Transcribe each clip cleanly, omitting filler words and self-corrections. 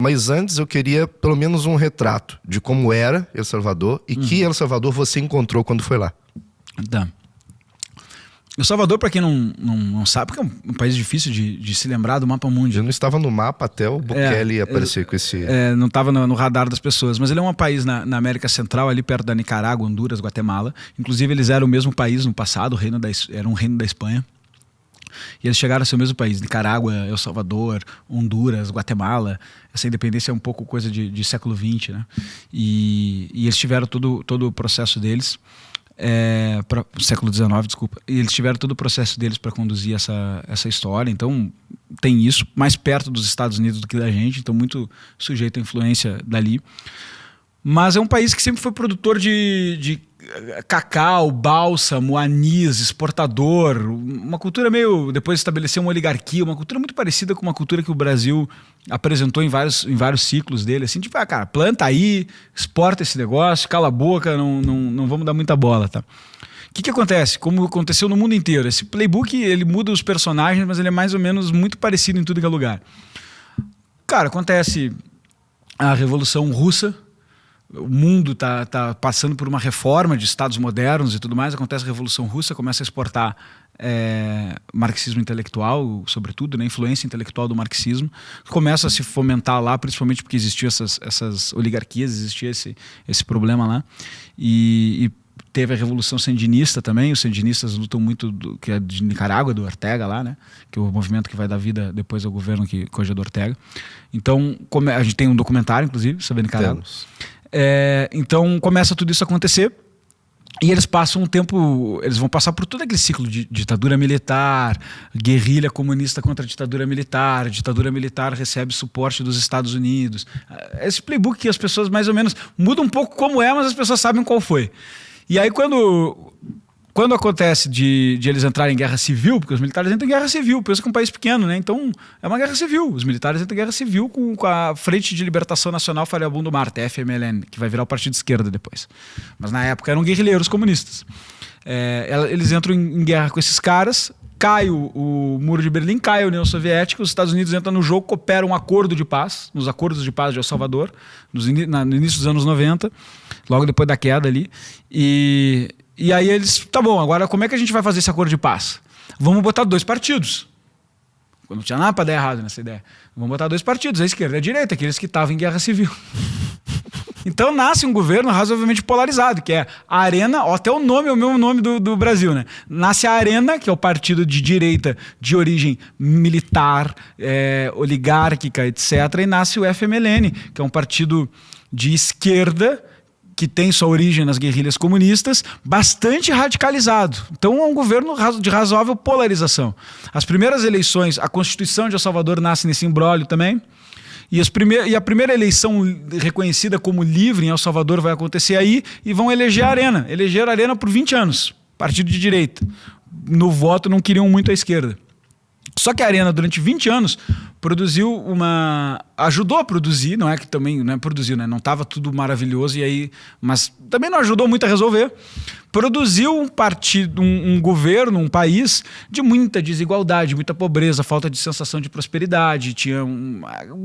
Mas antes eu queria pelo menos um retrato de como era El Salvador e que El Salvador você encontrou quando foi lá. Tá. El Salvador, para quem não sabe, porque é um país difícil de se lembrar do mapa mundi. Eu não estava no mapa até o Bukele aparecer com esse... não estava no radar das pessoas. Mas ele é um país na América Central, ali perto da Nicarágua, Honduras, Guatemala. Inclusive, eles eram o mesmo país no passado, era um reino da Espanha. E eles chegaram a ser o mesmo país. Nicarágua, El Salvador, Honduras, Guatemala. Essa independência é um pouco coisa de século XX, né? E eles tiveram todo o processo deles... século XIX, desculpa. E eles tiveram todo o processo deles para conduzir essa história. Então tem isso mais perto dos Estados Unidos do que da gente, então muito sujeito à influência dali. Mas é um país que sempre foi produtor de cacau, bálsamo, anis, exportador, uma cultura meio, depois estabeleceu uma oligarquia, uma cultura muito parecida com uma cultura que o Brasil apresentou em vários ciclos dele, assim, tipo, cara, planta aí, exporta esse negócio, cala a boca, não vamos dar muita bola, tá? O que acontece? Como aconteceu no mundo inteiro, esse playbook, ele muda os personagens, mas ele é mais ou menos muito parecido em tudo que é lugar. Cara, acontece a Revolução Russa, o mundo tá passando por uma reforma de estados modernos e tudo mais, acontece a Revolução Russa, começa a exportar marxismo intelectual, sobretudo, né, influência intelectual do marxismo, começa a se fomentar lá, principalmente porque existiam essas oligarquias, existia esse problema lá, e teve a Revolução Sandinista também. Os sandinistas lutam muito, que é de Nicarágua, do Ortega lá, né? Que é o movimento que vai dar vida depois ao governo que hoje é do Ortega. Então, a gente tem um documentário, inclusive, sobre Nicarágua. Então, começa tudo isso a acontecer. E eles passam um tempo, eles vão passar por todo aquele ciclo de ditadura militar, guerrilha comunista contra a ditadura militar recebe suporte dos Estados Unidos. Esse playbook que as pessoas mais ou menos mudam um pouco como mas as pessoas sabem qual foi. E aí quando acontece de eles entrarem em guerra civil, porque os militares entram em guerra civil, pensa que é um país pequeno, né? Então é uma guerra civil. Os militares entram em guerra civil com a Frente de Libertação Nacional Fariabundo Marta, FMLN, que vai virar o Partido de Esquerda depois. Mas na época eram guerrilheiros comunistas. Eles entram em guerra com esses caras, cai o Muro de Berlim, cai a União Soviética, os Estados Unidos entram no jogo, cooperam um acordo de paz, nos acordos de paz de El Salvador, no início dos anos 90, logo depois da queda ali. E aí eles, tá bom, agora como é que a gente vai fazer esse acordo de paz? Vamos botar 2 partidos. Não tinha nada para dar errado nessa ideia. Vamos botar 2 partidos, a esquerda e a direita, aqueles que estavam em guerra civil. Então nasce um governo razoavelmente polarizado, que é a Arena, até o nome é o mesmo nome do Brasil, né? Nasce a Arena, que é o partido de direita de origem militar, oligárquica, etc. E nasce o FMLN, que é um partido de esquerda, que tem sua origem nas guerrilhas comunistas, bastante radicalizado. Então é um governo de razoável polarização. As primeiras eleições, a Constituição de El Salvador nasce nesse imbróglio também, e a primeira eleição reconhecida como livre em El Salvador vai acontecer aí, e vão eleger a Arena. Elegeram a Arena por 20 anos, partido de direita. No voto não queriam muito a esquerda. Só que a Arena, durante 20 anos, ajudou a produzir, não é que também não produziu, né? Não estava tudo maravilhoso, mas também não ajudou muito a resolver. Produziu um partido, um governo, um país de muita desigualdade, muita pobreza, falta de sensação de prosperidade.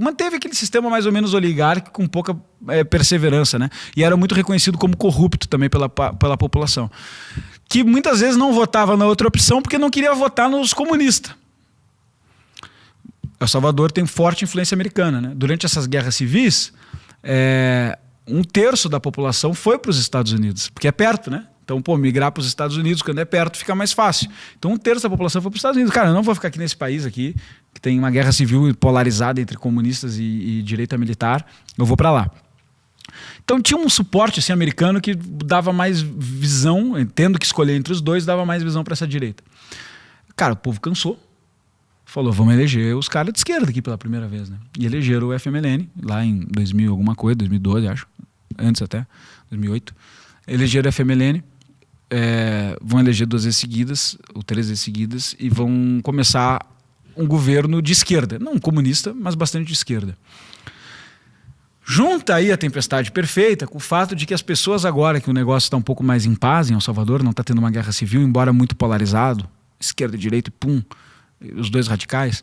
Manteve aquele sistema mais ou menos oligárquico com pouca perseverança, né? E era muito reconhecido como corrupto também pela população. Que muitas vezes não votava na outra opção porque não queria votar nos comunistas. El Salvador tem forte influência americana, né? Durante essas guerras civis, 1/3 da população foi para os Estados Unidos, porque é perto, né? Então, migrar para os Estados Unidos, quando é perto, fica mais fácil. Então, 1/3 da população foi para os Estados Unidos. Cara, eu não vou ficar aqui nesse país aqui, que tem uma guerra civil polarizada entre comunistas e direita militar, eu vou para lá. Então, tinha um suporte assim, americano que dava mais visão, tendo que escolher entre os dois, dava mais visão para essa direita. Cara, o povo cansou. Falou, vamos eleger os caras de esquerda aqui pela primeira vez, né? E elegeram o FMLN, lá em 2000 alguma coisa, 2012, acho. Antes até, 2008. Elegeram o FMLN, vão eleger 2 vezes seguidas, ou 3 vezes seguidas, e vão começar um governo de esquerda. Não comunista, mas bastante de esquerda. Junta aí a tempestade perfeita com o fato de que as pessoas agora, que o negócio está um pouco mais em paz em El Salvador, não está tendo uma guerra civil, embora muito polarizado, esquerda e direita, pum, os 2 radicais,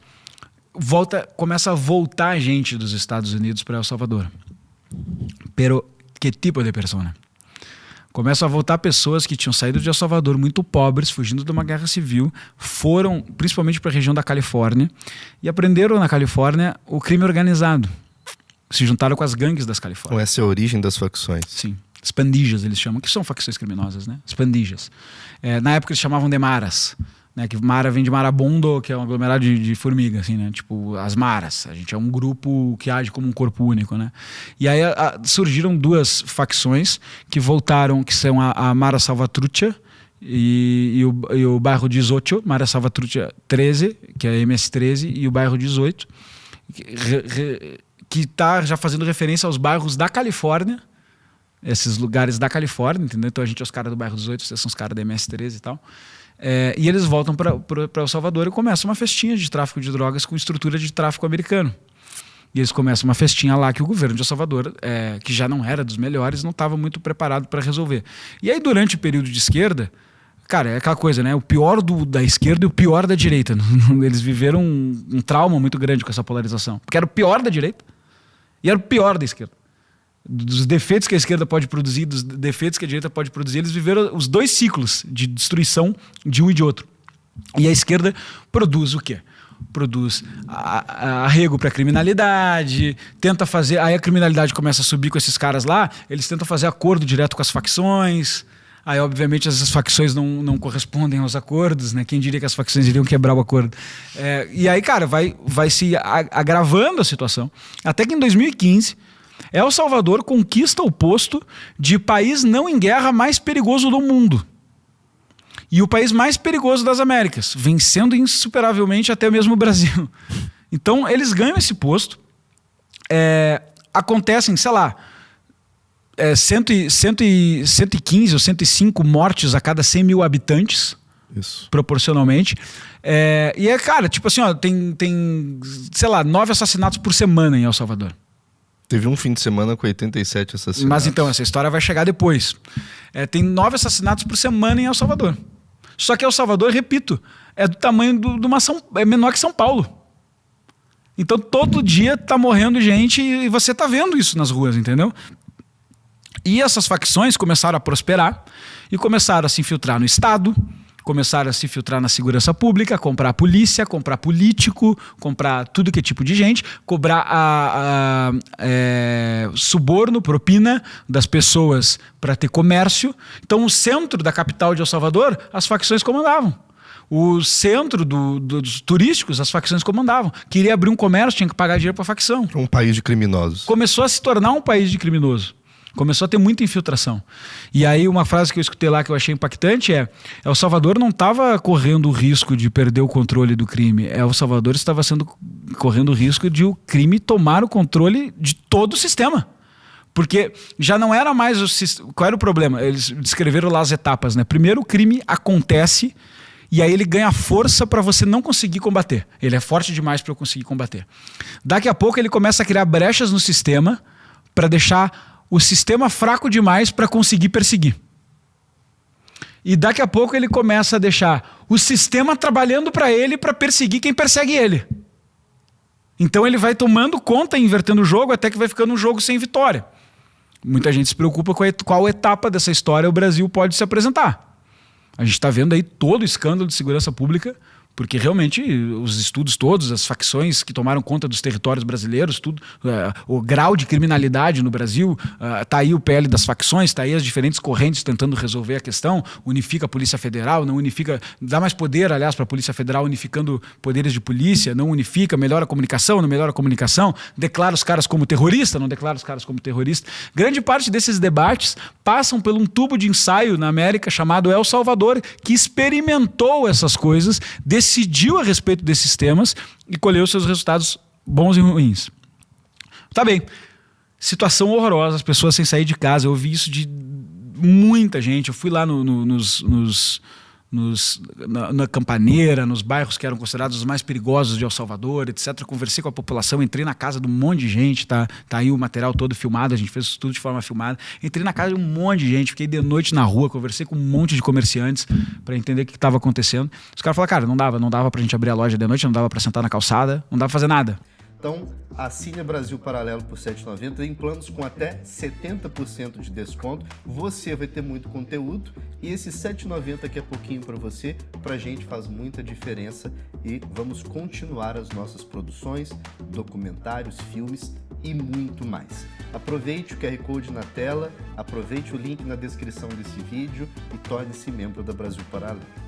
começa a voltar gente dos Estados Unidos para El Salvador. Pero que tipo de persona? Começam a voltar pessoas que tinham saído de El Salvador muito pobres, fugindo de uma guerra civil, foram principalmente para a região da Califórnia e aprenderam na Califórnia o crime organizado. Se juntaram com as gangues das Califórnias. Então essa é a origem das facções. Sim. As pandilhas eles chamam, que são facções criminosas, né? As pandilhas. Na época eles chamavam de maras. Né, que Mara vem de Marabondo, que é um aglomerado de formiga, assim, né? Tipo, as maras. A gente é um grupo que age como um corpo único, né? E aí surgiram duas facções que voltaram, que são a Mara Salvatrucha e o bairro 18, Mara Salvatrucha 13, que é a MS-13, e o bairro 18, que está já fazendo referência aos bairros da Califórnia, esses lugares da Califórnia, entendeu? Então a gente é os caras do bairro 18, vocês são os caras da MS-13 e tal. E eles voltam para El Salvador e começam uma festinha de tráfico de drogas com estrutura de tráfico americano. E eles começam uma festinha lá que o governo de El Salvador, que já não era dos melhores, não estava muito preparado para resolver. E aí, durante o período de esquerda, cara, é aquela coisa, né? O pior da esquerda e o pior da direita. Eles viveram um trauma muito grande com essa polarização. Porque era o pior da direita e era o pior da esquerda. Dos defeitos que a esquerda pode produzir, dos defeitos que a direita pode produzir, eles viveram os dois ciclos de destruição de um e de outro. E a esquerda produz o quê? Produz arrego para a criminalidade, tenta fazer... Aí a criminalidade começa a subir com esses caras lá, eles tentam fazer acordo direto com as facções. Aí, obviamente, essas facções não correspondem aos acordos, né? Quem diria que as facções iriam quebrar o acordo? E aí, cara, vai se agravando a situação. Até que em 2015... El Salvador conquista o posto de país não em guerra mais perigoso do mundo. E o país mais perigoso das Américas, vencendo insuperavelmente até mesmo o Brasil. Então, eles ganham esse posto. Acontecem, sei lá, 115 ou 105 mortes a cada 100 mil habitantes. Isso. Proporcionalmente. Cara, tipo assim, ó, tem, sei lá, 9 assassinatos por semana em El Salvador. Teve um fim de semana com 87 assassinatos. Mas então, essa história vai chegar depois. Tem 9 assassinatos por semana em El Salvador. Só que El Salvador, repito, é do tamanho é menor que São Paulo. Então todo dia tá morrendo gente e você tá vendo isso nas ruas, entendeu? E essas facções começaram a prosperar e começaram a se infiltrar no Estado, começaram a se filtrar na segurança pública, comprar polícia, comprar político, comprar tudo que é tipo de gente, cobrar suborno, propina das pessoas para ter comércio. Então, o centro da capital de El Salvador, as facções comandavam. O centro dos turísticos, as facções comandavam. Queria abrir um comércio, tinha que pagar dinheiro para a facção. Um país de criminosos. Começou a se tornar um país de criminoso. Começou a ter muita infiltração. E aí uma frase que eu escutei lá que eu achei impactante é: El Salvador não estava correndo o risco de perder o controle do crime. El Salvador estava correndo o risco de o crime tomar o controle de todo o sistema. Porque já não era mais qual era o problema? Eles descreveram lá as etapas, né? Primeiro o crime acontece e aí ele ganha força para você não conseguir combater. Ele é forte demais para eu conseguir combater. Daqui a pouco ele começa a criar brechas no sistema para deixar o sistema fraco demais para conseguir perseguir. E daqui a pouco ele começa a deixar o sistema trabalhando para ele para perseguir quem persegue ele. Então ele vai tomando conta, invertendo o jogo, até que vai ficando um jogo sem vitória. Muita gente se preocupa com qual etapa dessa história o Brasil pode se apresentar. A gente está vendo aí todo o escândalo de segurança pública, porque realmente os estudos todos, as facções que tomaram conta dos territórios brasileiros, tudo, o grau de criminalidade no Brasil, tá aí o PL das facções, tá aí as diferentes correntes tentando resolver a questão, unifica a Polícia Federal, não unifica, dá mais poder, aliás, para a Polícia Federal, unificando poderes de polícia, não unifica, melhora a comunicação, não melhora a comunicação, declara os caras como terrorista, não declara os caras como terrorista. Grande parte desses debates passam por um tubo de ensaio na América chamado El Salvador, que experimentou essas coisas, decidiu a respeito desses temas e colheu seus resultados bons e ruins. Tá bem. Situação horrorosa, as pessoas sem sair de casa. Eu ouvi isso de muita gente. Eu fui lá nos na Campaneira, nos bairros que eram considerados os mais perigosos de El Salvador, etc. Conversei com a população, entrei na casa de um monte de gente, tá aí o material todo filmado, a gente fez tudo de forma filmada. Entrei na casa de um monte de gente, fiquei de noite na rua, conversei com um monte de comerciantes para entender o que estava acontecendo. Os caras falaram, cara, não dava pra gente abrir a loja de noite, não dava pra sentar na calçada, não dava pra fazer nada. Então, assine Brasil Paralelo por R$ 7,90 em planos com até 70% de desconto. Você vai ter muito conteúdo e esse R$ 7,90 aqui é pouquinho para você, pra gente faz muita diferença e vamos continuar as nossas produções, documentários, filmes e muito mais. Aproveite o QR Code na tela, aproveite o link na descrição desse vídeo e torne-se membro da Brasil Paralelo.